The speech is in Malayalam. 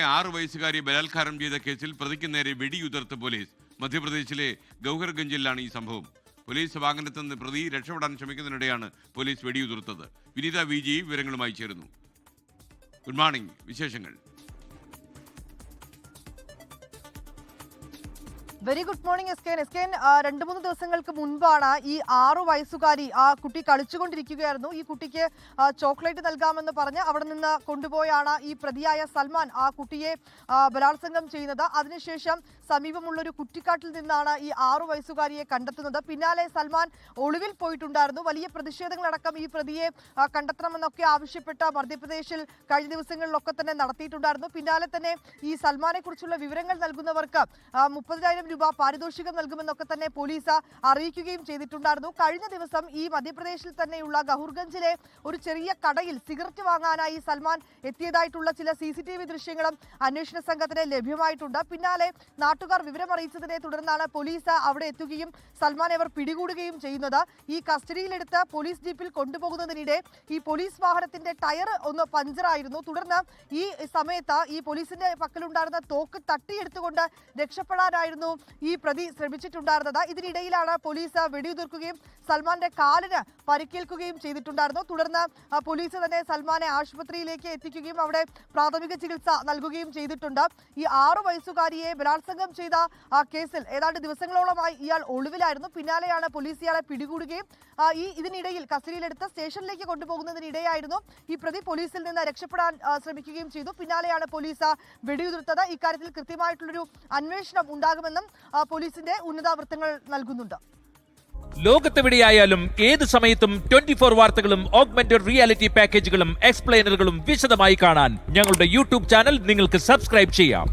6 വയസ്സുകാരിയെ ബലാത്കാരം ചെയ്ത കേസിൽ പ്രതിക്ക് നേരെ വെടിയുതിർത്ത് പോലീസ്. മധ്യപ്രദേശിലെ ഗൗഹർഗഞ്ചിലാണ് ഈ സംഭവം. പോലീസ് വാഹനത്തിൽ നിന്ന് പ്രതി രക്ഷപ്പെടാൻ ശ്രമിക്കുന്നതിനിടെയാണ് പോലീസ് വെടിയുതിർത്തത്. വിനീത വിജി വിവരങ്ങളുമായി ചേരുന്നു. Good morning. വിശേഷങ്ങൾ? വെരി ഗുഡ് മോർണിംഗ് എസ്കേൻ. 2-3 ദിവസങ്ങൾക്ക് മുൻപാണ് ഈ 6 വയസ്സുകാരി ആ കുട്ടി കളിച്ചുകൊണ്ടിരിക്കുകയായിരുന്നു. ഈ കുട്ടിക്ക് ചോക്ലേറ്റ് നൽകാമെന്ന് പറഞ്ഞ് അവിടെ നിന്ന് കൊണ്ടുപോയാണ് ഈ പ്രതിയായ സൽമാൻ ആ കുട്ടിയെ ബലാത്സംഗം ചെയ്യുന്നത്. അതിനുശേഷം സമീപമുള്ളൊരു കുറ്റിക്കാട്ടിൽ നിന്നാണ് ഈ 6 വയസ്സുകാരിയെ കണ്ടെത്തുന്നത്. പിന്നാലെ സൽമാൻ ഒളിവിൽ പോയിട്ടുണ്ടായിരുന്നു. വലിയ പ്രതിഷേധങ്ങളടക്കം ഈ പ്രതിയെ കണ്ടെത്തണമെന്നൊക്കെ ആവശ്യപ്പെട്ട് മധ്യപ്രദേശിൽ കഴിഞ്ഞ ദിവസങ്ങളിലൊക്കെ തന്നെ നടത്തിയിട്ടുണ്ടായിരുന്നു. പിന്നാലെ തന്നെ ഈ സൽമാനെ കുറിച്ചുള്ള വിവരങ്ങൾ നൽകുന്നവർക്ക് 30,000 രൂപ പാരിതോഷികം നൽകുമെന്നൊക്കെ തന്നെ പോലീസ് അറിയിക്കുകയും ചെയ്തിട്ടുണ്ടായിരുന്നു. കഴിഞ്ഞ ദിവസം ഈ മധ്യപ്രദേശിൽ തന്നെയുള്ള ഗഹൂർഗഞ്ചിലെ ഒരു ചെറിയ കടയിൽ സിഗരറ്റ് വാങ്ങാനായി സൽമാൻ എത്തിയതായിട്ടുള്ള ചില CCTV ദൃശ്യങ്ങളും അന്വേഷണ സംഘത്തിന് ലഭ്യമായിട്ടുണ്ട്. പിന്നാലെ നാട്ടുകാർ വിവരമറിയിച്ചതിനെ തുടർന്നാണ് പോലീസ് അവിടെ എത്തുകയും സൽമാനെ അവർ പിടികൂടുകയും ചെയ്യുന്നത്. ഈ കസ്റ്റഡിയിലെടുത്ത് പോലീസ് ജീപ്പിൽ കൊണ്ടുപോകുന്നതിനിടെ ഈ പോലീസ് വാഹനത്തിന്റെ ടയർ ഒന്ന് പഞ്ചറായിരുന്നു. തുടർന്ന് ഈ സമയത്ത് ഈ പോലീസിന്റെ പക്കലുണ്ടായിരുന്ന തോക്ക് തട്ടിയെടുത്തുകൊണ്ട് രക്ഷപ്പെടാനായിരുന്നു ഈ പ്രതി ശ്രമിച്ചിട്ടുണ്ടായിരുന്നത്. ഇതിനിടയിലാണ് പോലീസ് വെടിയുതിർക്കുകയും സൽമാന്റെ കാലിന് പരിക്കേൽക്കുകയും ചെയ്തിട്ടുണ്ടായിരുന്നു. തുടർന്ന് പോലീസ് തന്നെ സൽമാനെ ആശുപത്രിയിലേക്ക് എത്തിക്കുകയും അവിടെ പ്രാഥമിക ചികിത്സ നൽകുകയും ചെയ്തിട്ടുണ്ട്. ഈ 6 വയസ്സുകാരിയെ ബലാത്സംഗം ചെയ്ത കേസിൽ ഏതാണ്ട് ദിവസങ്ങളോളമായി ഇയാൾ ഒളിവിലായിരുന്നു. പിന്നാലെയാണ് പോലീസ് ഇയാളെ പിടികൂടുകയും ഇതിനിടയിൽ കസ്റ്റഡിയിലെടുത്ത് സ്റ്റേഷനിലേക്ക് കൊണ്ടുപോകുന്നതിനിടെയായിരുന്നു ഈ പ്രതി പോലീസിൽ നിന്ന് രക്ഷപ്പെടാൻ ശ്രമിക്കുകയും ചെയ്തു. പിന്നാലെയാണ് പോലീസ് വെടിയുതിർത്തത്. ഇക്കാര്യത്തിൽ കൃത്യമായിട്ടുള്ളൊരു അന്വേഷണം ഉണ്ടാകുമെന്നും പോലീസിന്റെ ഉന്നത വൃത്തങ്ങൾ നൽകുന്നുണ്ട്. ലോകത്തെവിടെയായാലും ഏത് സമയത്തും 24 വാർത്തകളും ഓഗ്മെന്റഡ് റിയാലിറ്റി പാക്കേജുകളും എക്സ്പ്ലെയിനറുകളും വിശദമായി കാണാൻ ഞങ്ങളുടെ YouTube ചാനൽ നിങ്ങൾക്ക് സബ്സ്ക്രൈബ് ചെയ്യാം.